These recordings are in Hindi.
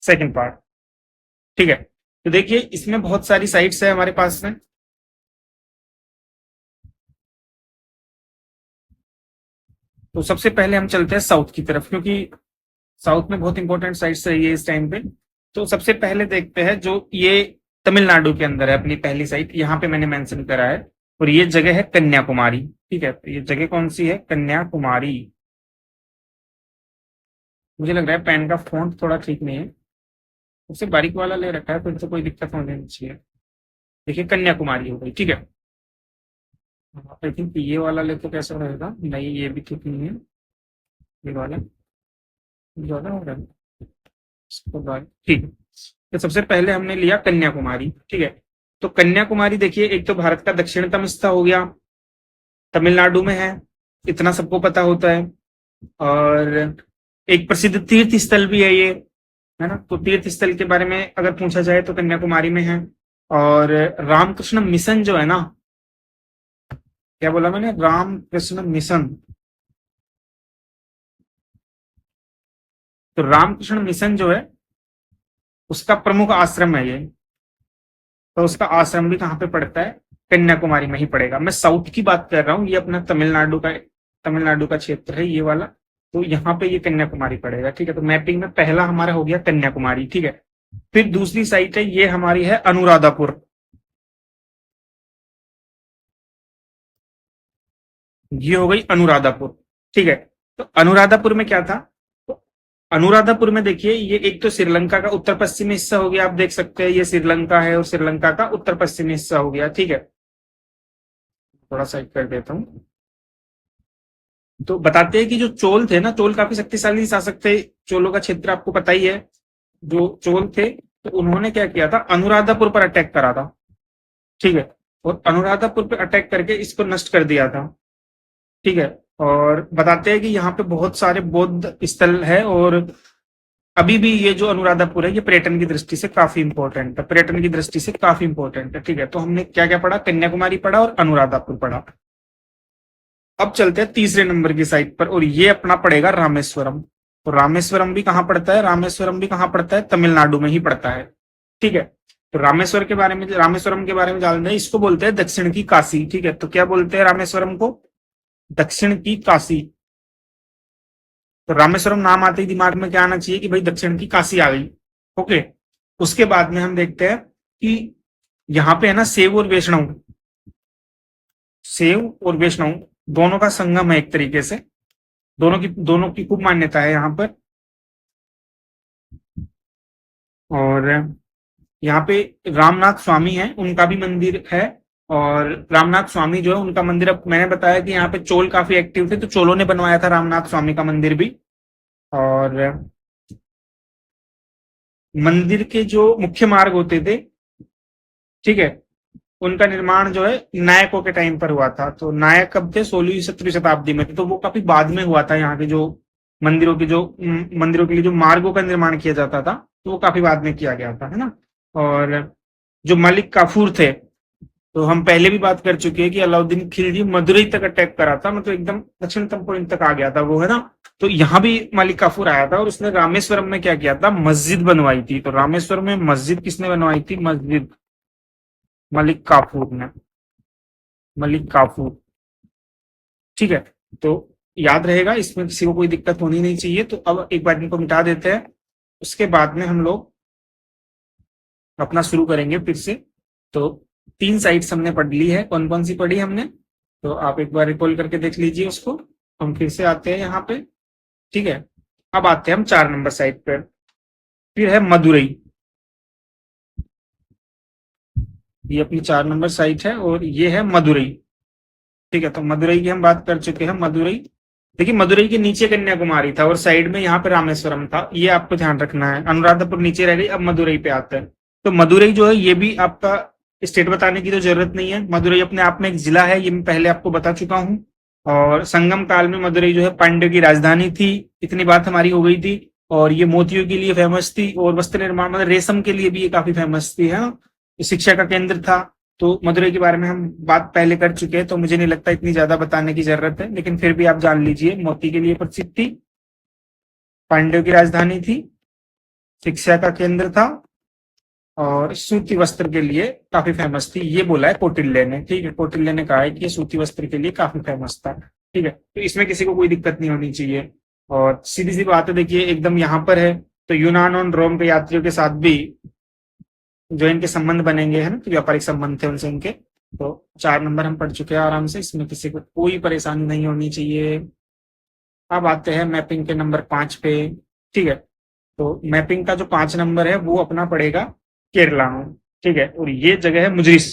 Second part. ठीक है, तो देखिए इसमें बहुत सारी साइट्स है हमारे पास में। तो सबसे पहले हम चलते हैं साउथ की तरफ, क्योंकि साउथ में बहुत इंपॉर्टेंट साइट्स रही है इस टाइम पे। तो सबसे पहले देखते हैं जो ये तमिलनाडु के अंदर है अपनी पहली साइट, यहाँ पे मैंने मेंशन करा है, और ये जगह है कन्याकुमारी। ठीक है, तो ये जगह कौन सी है? कन्याकुमारी। मुझे लग रहा है पेन का फॉन्ट थोड़ा ठीक नहीं है, उससे बारीक वाला ले रखा है, फिर तो कोई दिक्कत होनी नहीं चाहिए। देखिए कन्याकुमारी हो गई। ठीक है, आई थिंक ये वाला ले तो कैसा रहेगा? नहीं, ये भी ठीक नहीं है। ये वाला ज्यादा हो रहा है इसको ठीक है। तो सबसे पहले हमने लिया कन्याकुमारी। ठीक है, तो कन्याकुमारी देखिए एक तो भारत का दक्षिणतम हिस्सा हो गया, तमिलनाडु में है, इतना सबको पता होता है। और एक प्रसिद्ध तीर्थ स्थल भी है ये, है ना। तो तीर्थ स्थल के बारे में अगर पूछा जाए तो कन्याकुमारी में है। और रामकृष्ण मिशन जो है ना, क्या बोला मैंने? रामकृष्ण मिशन। तो रामकृष्ण मिशन जो है उसका प्रमुख आश्रम है ये। तो उसका आश्रम भी कहाँ पे पड़ता है? कन्याकुमारी में ही पड़ेगा। मैं साउथ की बात कर रहा हूँ, ये अपना तमिलनाडु का क्षेत्र है ये वाला। तो यहाँ पे ये कन्याकुमारी पड़ेगा। ठीक है, तो मैपिंग में पहला हमारा हो गया कन्याकुमारी। ठीक है, फिर दूसरी साइट है, ये हमारी है अनुराधापुर। ये हो गई अनुराधापुर। ठीक है, तो अनुराधापुर में क्या था? तो अनुराधापुर में देखिए ये एक तो श्रीलंका का उत्तर पश्चिमी हिस्सा हो गया, आप देख सकते हैं ये श्रीलंका है और श्रीलंका का उत्तर पश्चिमी हिस्सा हो गया। ठीक है, थोड़ा साइड कर देता हूँ। तो बताते हैं कि जो चोल थे ना, चोल काफी शक्तिशाली शासक थे। चोलों का क्षेत्र आपको पता ही है। जो चोल थे तो उन्होंने क्या किया था? अनुराधापुर पर अटैक करा था। ठीक है, और अनुराधापुर पर अटैक करके इसको नष्ट कर दिया था। ठीक है, और बताते हैं कि यहाँ पे बहुत सारे बौद्ध स्थल है, और अभी भी ये जो अनुराधापुर है ये पर्यटन की दृष्टि से काफी इंपॉर्टेंट है। पर्यटन की दृष्टि से काफी इंपॉर्टेंट है। ठीक है, तो हमने क्या क्या पढ़ा? कन्याकुमारी पढ़ा और अनुराधापुर पढ़ा। अब चलते हैं तीसरे नंबर की साइट पर, और ये अपना पड़ेगा रामेश्वरम। तो रामेश्वरम भी कहाँ पड़ता है? रामेश्वरम भी कहाँ पड़ता है? तमिलनाडु में ही पड़ता है। ठीक है, तो रामेश्वरम के बारे में जान रहे हैं, इसको बोलते हैं दक्षिण की काशी। ठीक है, तो क्या बोलते हैं रामेश्वरम को? दक्षिण की काशी। तो रामेश्वरम नाम आते ही दिमाग में क्या आना चाहिए कि भाई दक्षिण की काशी आ गई। ओके, उसके बाद में हम देखते हैं कि यहाँ पे है ना सेव और वैष्णव दोनों का संगम है एक तरीके से। दोनों की खूब मान्यता है यहाँ पर। और यहाँ पे रामनाथ स्वामी है, उनका भी मंदिर है। और रामनाथ स्वामी जो है उनका मंदिर, अब मैंने बताया कि यहाँ पे चोल काफी एक्टिव थे, तो चोलों ने बनवाया था रामनाथ स्वामी का मंदिर भी। और मंदिर के जो मुख्य मार्ग होते थे, ठीक है, उनका निर्माण जो है नायकों के टाइम पर हुआ था। तो नायक कब थे? 16वीं 17वीं शताब्दी में थे, तो वो काफी बाद में हुआ था। यहाँ के जो मंदिरों के लिए जो मार्गों का निर्माण किया जाता था, तो वो काफी बाद में किया गया था, है ना। और जो मलिक काफूर थे, तो हम पहले भी बात कर चुके हैं कि अलाउद्दीन खिलजी मदुरई तक अटैक करा था, मतलब एकदम दक्षिणतम पॉइंट तक आ गया था वो, है ना। तो यहाँ भी मलिक काफूर आया था और उसने रामेश्वरम में क्या किया था? मस्जिद बनवाई थी। तो रामेश्वरम में मस्जिद किसने बनवाई थी? मस्जिद मलिक काफूर ने। मलिक काफूर। ठीक है, तो याद रहेगा, इसमें किसी को कोई दिक्कत होनी नहीं चाहिए। तो अब एक बार इनको मिटा देते हैं, उसके बाद में हम लोग अपना शुरू करेंगे फिर से। तो 3 साइट्स हमने पढ़ ली है। कौन कौन सी पढ़ी हमने? तो आप एक बार रिकॉल करके देख लीजिए उसको। हम फिर से आते हैं यहाँ पे। ठीक है, अब आते हैं हम 4 नंबर साइट पर। फिर है मदुरई। ये अपनी 4 नंबर साइट है और ये है मदुरई। ठीक है, तो मदुरई की हम बात कर चुके हैं। मदुरई, देखिए मदुरई के नीचे कन्याकुमारी था और साइड में यहाँ पे रामेश्वरम था, ये आपको ध्यान रखना है। अनुराधापुर नीचे रह गई, अब मदुरई पे आते हैं। तो मदुरई जो है ये भी आपका स्टेट बताने की तो जरूरत नहीं है, मदुरई अपने आप में एक जिला है, ये मैं पहले आपको बता चुका हूँ। और संगम काल में मदुरई जो है पांड्य की राजधानी थी, इतनी बात हमारी हो गई थी। और ये मोतियों के लिए फेमस थी, और वस्त्र निर्माण मतलब रेशम के लिए भी ये काफी फेमस थी, है ना। शिक्षा का केंद्र था। तो मदुरई के बारे में हम बात पहले कर चुके हैं, तो मुझे नहीं लगता इतनी ज्यादा बताने की जरूरत है, लेकिन फिर भी आप जान लीजिए मोती के लिए प्रसिद्ध थी, पांड्यों की राजधानी थी, शिक्षा का केंद्र था और सूती वस्त्र के लिए काफी फेमस थी, ये बोला है कौटिल्य ने। ठीक है, कौटिल्य ने कहा है कि ये सूती वस्त्र के लिए काफी फेमस था। ठीक है, तो इसमें किसी को कोई दिक्कत नहीं होनी चाहिए। और सीधी सी बात है, देखिए एकदम यहाँ पर है, तो यूनान और रोम के यात्रियों के साथ भी जो इनके संबंध बनेंगे, है ना, तो व्यापारिक संबंध थे उनसे इनके। तो 4 नंबर हम पढ़ चुके हैं आराम से, इसमें किसी को कोई परेशानी नहीं होनी चाहिए। अब आते हैं मैपिंग के नंबर 5 पे। ठीक है, तो मैपिंग का जो 5 नंबर है वो अपना पड़ेगा केरला में। ठीक है, और ये जगह है मुजरिस।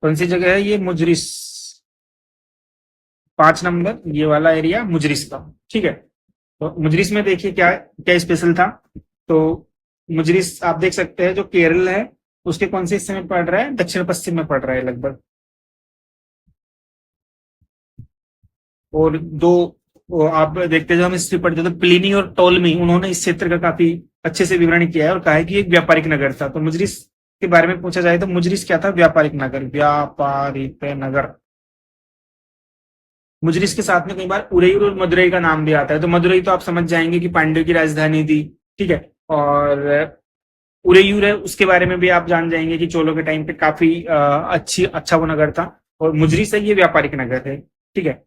कौन सी जगह है ये? मुजरिस। 5 नंबर ये वाला एरिया मुजरिस का। ठीक है, तो मुजरिस में देखिए क्या क्या स्पेशल था। तो मुजरिस आप देख सकते हैं जो केरल है उसके कौन से हिस्से में पड़ रहा है? दक्षिण पश्चिम में पड़ रहा है लगभग। और दो वो आप देखते हैं, जो हम हिस्ट्री पढ़ते हैं तो प्लिनी और टोलमी उन्होंने इस क्षेत्र का काफी अच्छे से विवरण किया है और कहा है कि एक व्यापारिक नगर था। तो मुजरिस के बारे में पूछा जाए तो मुजरिस क्या था? व्यापारिक नगर, व्यापारिक नगर। मुजरिस के साथ में कई बार उरेयूर और मदुरई का नाम भी आता है। तो मदुरई तो आप समझ जाएंगे कि पांड्यों की राजधानी थी। ठीक है, और उरेयूर है उसके बारे में भी आप जान जाएंगे कि चोलों के टाइम पे काफी अच्छा वो नगर था। और मुजरिस है ये व्यापारिक नगर है। ठीक है,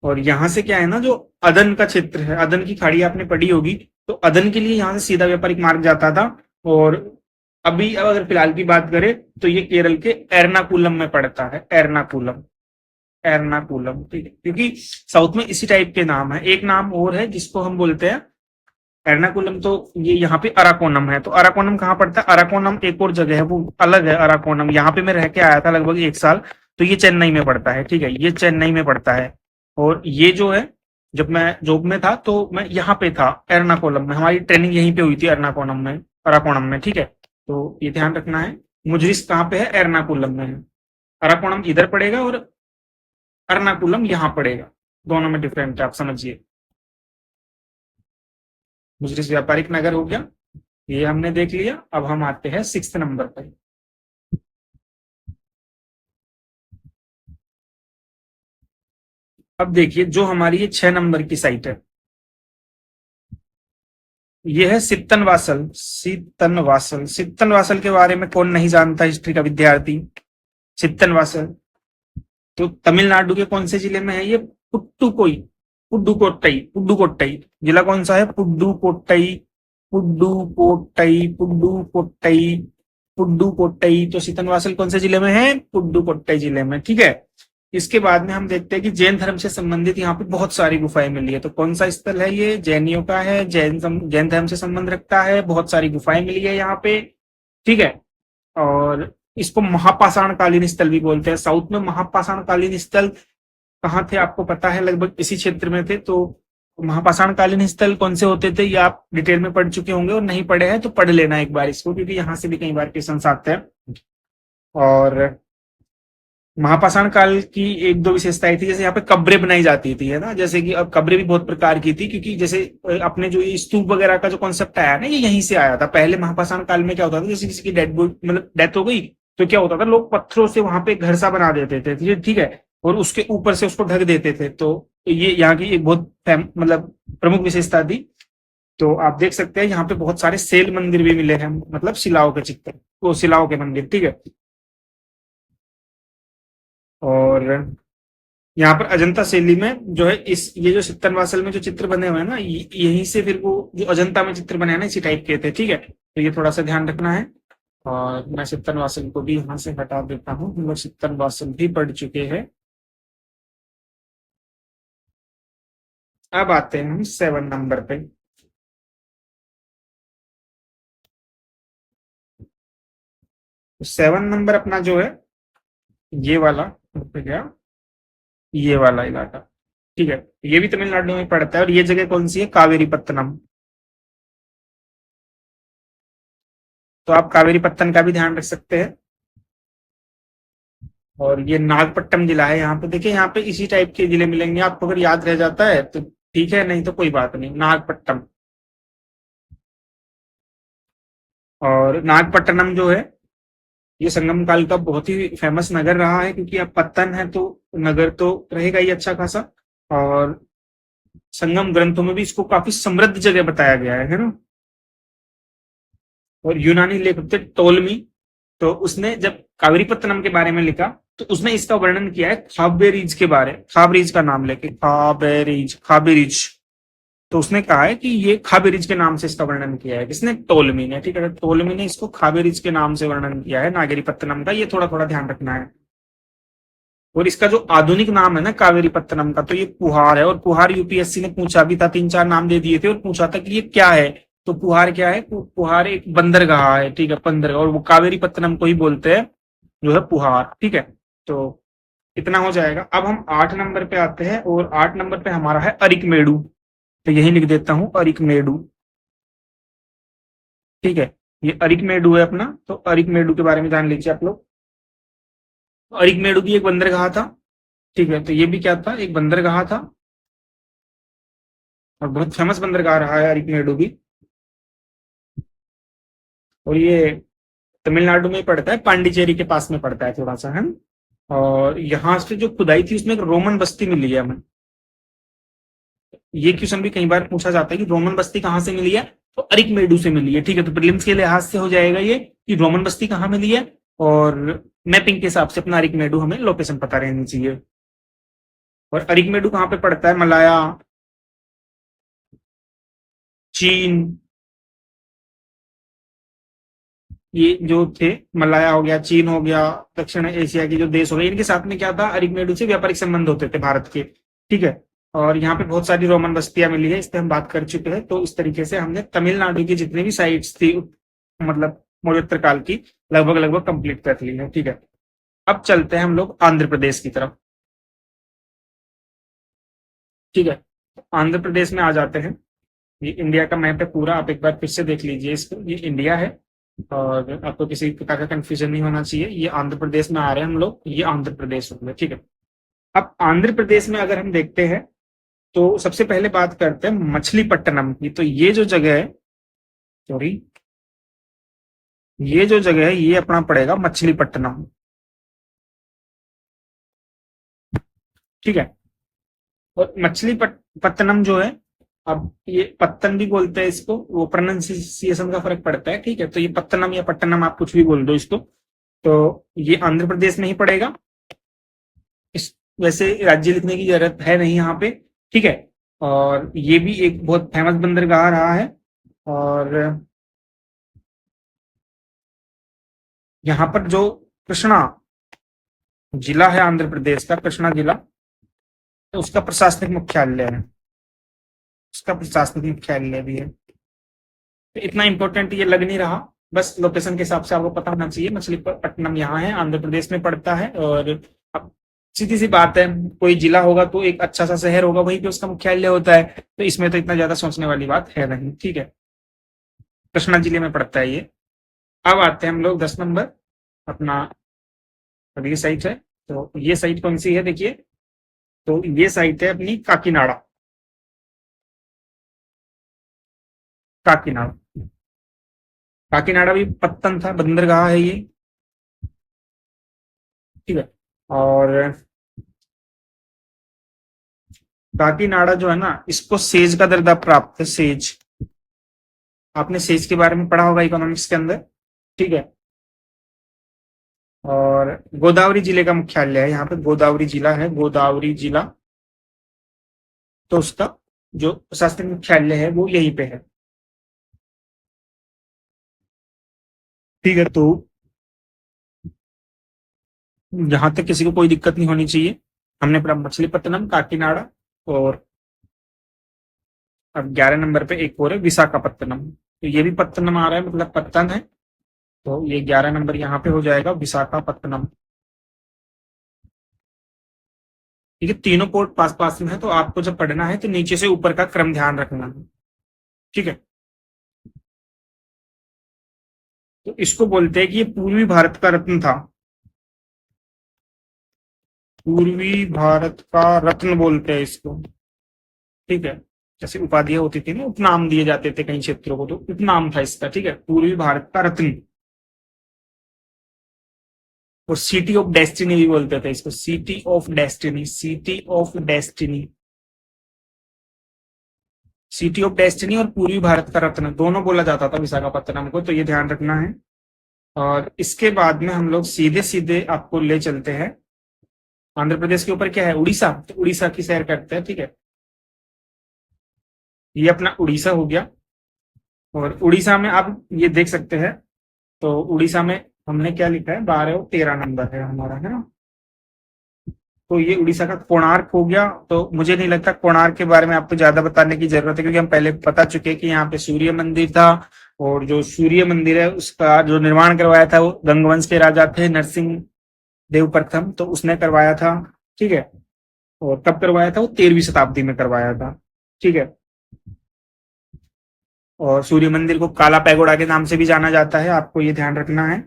और यहाँ से क्या है ना, जो अदन का क्षेत्र है, अदन की खाड़ी आपने पढ़ी होगी, तो अदन के लिए यहाँ से सीधा व्यापारिक मार्ग जाता था। और अभी अब अगर फिलहाल की बात करें तो ये केरल के एर्नाकुलम में पड़ता है। एर्नाकुलम, एर्नाकुलम। ठीक है, क्योंकि साउथ में इसी टाइप के नाम है। एक नाम और है जिसको हम बोलते हैं एर्नाकुलम, तो ये यहाँ पे अराकोनम है। तो अराकोनम कहाँ पड़ता है? अराकोनम एक और जगह है, वो अलग है। अराकोनम यहाँ पे मैं रह के आया था लगभग 1 साल, तो ये चेन्नई में पड़ता है। ठीक है, ये चेन्नई में पड़ता है। और ये जो है, जब मैं जॉब में था तो मैं यहाँ पे था एर्नाकुलम में, हमारी ट्रेनिंग यहीं पे हुई थी एर्नाकुलम में, अराकोनम में। ठीक है, तो ये ध्यान रखना है। मुजरिस कहाँ पे है? एर्नाकुलम में है। अराकोनम इधर पड़ेगा और एर्नाकुलम यहाँ पड़ेगा, दोनों में डिफरेंट है, आप समझिए। मुजरिस व्यापारिक नगर हो गया, ये हमने देख लिया। अब हम आते हैं 6 नंबर पर। अब देखिए जो हमारी ये 6 नंबर की साइट है, ये है सित्तनवासल। सित्तनवासल, सित्तनवासल के बारे में कौन नहीं जानता हिस्ट्री का विद्यार्थी? सित्तनवासल तो तमिलनाडु के कौन से जिले में है ये? पुट्टुकोई, पुडुकोट्टई, पुडुकोट्टई। जिला कौन सा है? पुडुकोट्टई, पुडुकोट्टई, पुडुकोट्टई, पुडुकोट्टई। तो सितनवासल कौन से जिले में है? पुडुकोट्टई जिले में। ठीक है, इसके बाद में हम देखते हैं कि जैन धर्म से संबंधित यहाँ पे बहुत सारी गुफाएं मिली है। तो कौन सा स्थल है ये? जैनियों का है, जैन धर्म से संबंध रखता है, बहुत सारी गुफाएं मिली है यहाँ पे। ठीक है, और इसको महापाषाण कालीन स्थल भी बोलते हैं। साउथ में महापाषाण कालीन स्थल कहाँ थे आपको पता है? लगभग इसी क्षेत्र में थे। तो महापाषाण कालीन स्थल कौन से होते थे ये आप डिटेल में पढ़ चुके होंगे, और नहीं पढ़े हैं तो पढ़ लेना एक बार इसको, क्योंकि यहाँ से भी कई बार क्वेश्चन आते हैं। और महापाषाण काल की एक दो विशेषताएं थी, जैसे यहाँ पे कब्रें बनाई जाती थी, है ना। जैसे कि अब कब्रें भी बहुत प्रकार की थी, क्योंकि जैसे अपने जो ये स्तूप वगैरह का जो कॉन्सेप्ट आया ना, ये यहीं से आया था। पहले महापाषाण काल में क्या होता था, जैसे किसी की डेड मतलब डेथ हो गई तो क्या होता था, लोग पत्थरों से वहां पे घर सा बना देते थे। ठीक है, और उसके ऊपर से उसको ढक देते थे। तो ये यहाँ की एक बहुत मतलब प्रमुख विशेषता थी। तो आप देख सकते हैं यहाँ पे बहुत सारे सेल मंदिर भी मिले हैं, मतलब शिलाओं के चित्र, वो शिलाओं के मंदिर। ठीक है, और यहाँ पर अजंता शैली में जो है, इस ये जो सित्तनवासल में जो चित्र बने हुए हैं ना, यहीं से फिर वो जो अजंता में चित्र बने हैं ना, इसी टाइप के थे। ठीक है, तो ये थोड़ा सा ध्यान रखना है। और मैं सित्तनवासल को भी यहाँ से हटा देता हूँ, हम लोग सित्तनवासल भी पढ़ चुके हैं। अब आते हैं हम 7 नंबर पे। 7 नंबर अपना जो है ये वाला गया, ये वाला इलाका। ठीक है, ये भी तमिलनाडु में पड़ता है। और ये जगह कौन सी है? कावेरी पत्तनम। तो आप कावेरी पत्तन का भी ध्यान रख सकते हैं। और ये नागपट्टनम जिला है। यहाँ पे देखिए, यहाँ पे इसी टाइप के जिले मिलेंगे आपको, अगर याद रह जाता है तो ठीक है, नहीं तो कोई बात नहीं। नागपट्टनम, और नागपट्टनम जो है ये संगम काल का बहुत ही फेमस नगर रहा है, क्योंकि अब पत्तन है तो नगर तो रहेगा ही अच्छा खासा। और संगम ग्रंथों में भी इसको काफी समृद्ध जगह बताया गया है ना। और यूनानी लेखक थे टोलमी, तो उसने जब कावेरीपत्तनम के बारे में लिखा तो उसने इसका वर्णन किया है खाबेरीज के बारे, खाबरीज का नाम लेके, खाबेरीज खाबेरीज। तो उसने कहा है कि ये खाबेरीज के नाम से इसका वर्णन किया है, किसने, टोलमी ने, ठीक है। टोलमी ने इसको खाबेरीज के नाम से वर्णन किया है नागेरीपत्तनम का, ये थोड़ा थोड़ा ध्यान रखना है। और इसका जो आधुनिक नाम है ना कावेरीपत्तनम का, तो ये पुहार है। और पुहार यूपीएससी ने पूछा भी था, 3-4 नाम दे दिए थे और पूछा था कि ये क्या है। तो पुहार क्या है, पुहार एक बंदरगाह है, ठीक है, बंदरगाह, और वो कावेरीपत्तनम को ही बोलते हैं जो है पुहार, ठीक है। तो इतना हो जाएगा। अब हम 8 नंबर पे आते हैं, और 8 नंबर पे हमारा है अरिकमेडु। तो यही लिख देता हूं, अरिकमेडु, ठीक है। ये अरिकमेडु है अपना, तो अरिकमेडु के बारे में जान लीजिए आप लोग। अरिकमेडु भी एक बंदरगाह था, ठीक है। तो ये भी क्या था, एक बंदरगाह था, और बहुत फेमस बंदरगाह रहा है अरिकमेडु भी। और ये तमिलनाडु में पड़ता है, पांडिचेरी के पास में पड़ता है थोड़ा सा, है ना। और यहाँ से जो खुदाई थी उसमें एक रोमन बस्ती मिली है हमें। ये क्वेश्चन भी कई बार पूछा जाता है कि रोमन बस्ती कहाँ से मिली है, तो अरिकमेडु से मिली है, ठीक है। तो प्रीलिम्स के लिहाज से हो जाएगा ये कि रोमन बस्ती कहाँ मिली है, और मैपिंग के हिसाब से अपना अरिकमेडु हमें लोकेशन पता रहनी चाहिए। और अरिकमेडु कहाँ पे पड़ता है, मलाया, चीन, ये जो थे, मलाया हो गया, चीन हो गया, दक्षिण एशिया के जो देश हो गए, इनके साथ में क्या था, अरिकमेडु से व्यापारिक संबंध होते थे भारत के, ठीक है। और यहाँ पे बहुत सारी रोमन बस्तियां मिली है, इस पे हम बात कर चुके हैं। तो इस तरीके से हमने तमिलनाडु की जितनी भी साइट्स थी, मतलब मौर्योत्तर काल की, लगभग लगभग कंप्लीट कर ली है, ठीक है। अब चलते हैं हम लोग आंध्र प्रदेश की तरफ, ठीक है। आंध्र प्रदेश में आ जाते हैं। ये इंडिया का मैप है पूरा, आप एक बार फिर से देख लीजिए इसको, ये इंडिया है। और आपको किसी प्रकार का कंफ्यूजन नहीं होना चाहिए, ये आंध्र प्रदेश में आ रहे हैं हम लोग, ये आंध्र प्रदेश हो गया, ठीक है। अब आंध्र प्रदेश में अगर हम देखते हैं, तो सबसे पहले बात करते हैं मछलीपट्टनम की। तो ये जो जगह है, सॉरी, ये जो जगह है ये अपना पड़ेगा मछलीपट्टनम, ठीक है। और मछलीपट्टनम जो है, अब ये पत्तन भी बोलते हैं इसको, वो प्रोनाउंसिएशन का फर्क पड़ता है, ठीक है। तो ये पत्तनम या पट्टनम, आप कुछ भी बोल दो इसको। तो ये आंध्र प्रदेश में ही पड़ेगा। इस वैसे राज्य लिखने की जरूरत है नहीं यहाँ पे, ठीक है। और ये भी एक बहुत फेमस बंदरगाह रहा है। और यहाँ पर जो कृष्णा जिला है आंध्र प्रदेश का, कृष्णा जिला, तो उसका प्रशासनिक मुख्यालय है, उसका प्रशासनिक मुख्यालय भी है। तो इतना इंपॉर्टेंट ये लग नहीं रहा, बस लोकेशन के हिसाब से आपको पता होना चाहिए। मछलीपट्टनम यहाँ है, आंध्र प्रदेश में पड़ता है। और अब सीधी सी बात है, कोई जिला होगा तो एक अच्छा सा शहर होगा, वहीं पे उसका मुख्यालय होता है, तो इसमें तो इतना ज्यादा सोचने वाली बात है नहीं, ठीक है। कृष्णा जिले में पड़ता है ये। अब आते हैं हम लोग 10 नंबर, अपना अगली साइट है। तो ये साइट कौन सी है, देखिए। तो ये साइट है अपनी काकीनाडा, काकीनाडा। काकीनाडा भी पत्तन था, बंदरगाह है ये, ठीक है। और काकीनाडा जो है ना, इसको सेज का दर्जा प्राप्त है, सेज। आपने सेज के बारे में पढ़ा होगा इकोनॉमिक्स के अंदर, ठीक है। और गोदावरी जिले का मुख्यालय है यहाँ पे, गोदावरी जिला है, गोदावरी जिला। तो उसका जो प्रशासनिक मुख्यालय है वो यहीं पे है, ठीक है। तो यहाँ तक किसी को कोई दिक्कत नहीं होनी चाहिए। हमने पढ़ा मछलीपट्टनम, काकीनाडा, और अब 11 नंबर पे एक और है विशाखापत्तनम। तो ये भी पत्तनम आ रहा है, मतलब पत्तन है। तो ये 11 नंबर यहाँ पे हो जाएगा, विशाखापत्तनम, ठीक है। तीनों पोर्ट पास पास में है, तो आपको जब पढ़ना है तो नीचे से ऊपर का क्रम ध्यान रखना है, ठीक है। तो इसको बोलते हैं कि ये पूर्वी भारत का रत्न था, पूर्वी भारत का रत्न बोलते हैं इसको, ठीक है। जैसे उपाधियां होती थी ना, उपनाम दिए जाते थे कई क्षेत्रों को, तो उपनाम था इसका, ठीक है, पूर्वी भारत का रत्न। और सिटी ऑफ डेस्टिनी भी बोलते थे इसको, city of destiny, city of destiny, city of destiny और पूर्वी भारत का रत्न दोनों बोला जाता था विशाखापत्तनम को, तो ये ध्यान रखना है। और इसके बाद में हम लोग सीधे सीधे आपको ले चलते हैं आंध्र प्रदेश के ऊपर, क्या है, उड़ीसा। तो उड़ीसा की सैर करते हैं, ठीक है। ये अपना उड़ीसा हो गया। और उड़ीसा में आप ये देख सकते हैं, तो उड़ीसा में हमने क्या लिखा है, 12 और 13 नंबर है हमारा, है ना। तो ये उड़ीसा का कोणार्क हो गया। तो मुझे नहीं लगता कोणार्क के बारे में आपको ज्यादा बताने की जरूरत है, क्योंकि हम पहले बता चुके हैं कि यहाँ पे सूर्य मंदिर था। और जो सूर्य मंदिर है उसका जो निर्माण करवाया था वो गंगवंश के राजा थे, नरसिंह देव प्रथम, तो उसने करवाया था, ठीक है। और कब करवाया था, वो 13वीं शताब्दी में करवाया था, ठीक है। और सूर्य मंदिर को काला पैगोडा के नाम से भी जाना जाता है, आपको ये ध्यान रखना है।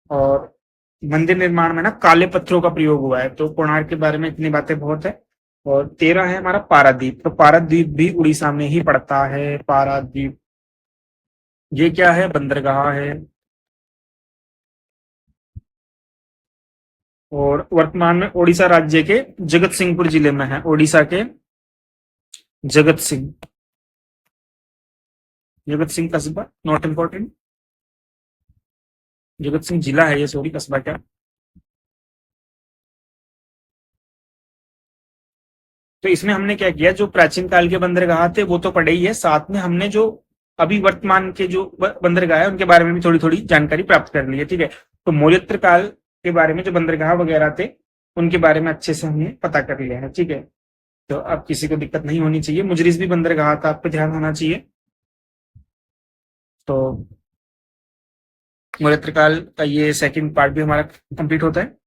और मंदिर निर्माण में ना काले पत्थरों का प्रयोग हुआ है। तो कोणार्क के बारे में इतनी बातें बहुत है। और 13 है हमारा पारादीप। तो पारादीप भी उड़ीसा में ही पड़ता है, पारादीप। ये क्या है, बंदरगाह है। और वर्तमान में ओडिशा राज्य के जगत सिंहपुर जिले में है, ओडिशा के जगत सिंह, जगत सिंह कस्बा, नॉट इम्पोर्टेंट। जगत सिंह जिला है ये, सॉरी, कस्बा क्या। तो इसमें हमने क्या किया, जो प्राचीन काल के बंदरगाह थे वो तो पड़े ही है, साथ में हमने जो अभी वर्तमान के जो बंदरगाह है उनके बारे में भी थोड़ी थोड़ी जानकारी प्राप्त कर ली है, ठीक है। तो मौर्योत्तर काल के बारे में जो बंदरगाह वगैरह थे उनके बारे में अच्छे से हमने पता कर लिया है, ठीक है। तो अब किसी को दिक्कत नहीं होनी चाहिए। मुजरिस भी बंदरगाह था, आप पे ध्यान होना चाहिए। तो मौर्योत्तर काल का ये सेकंड पार्ट भी हमारा कंप्लीट होता है।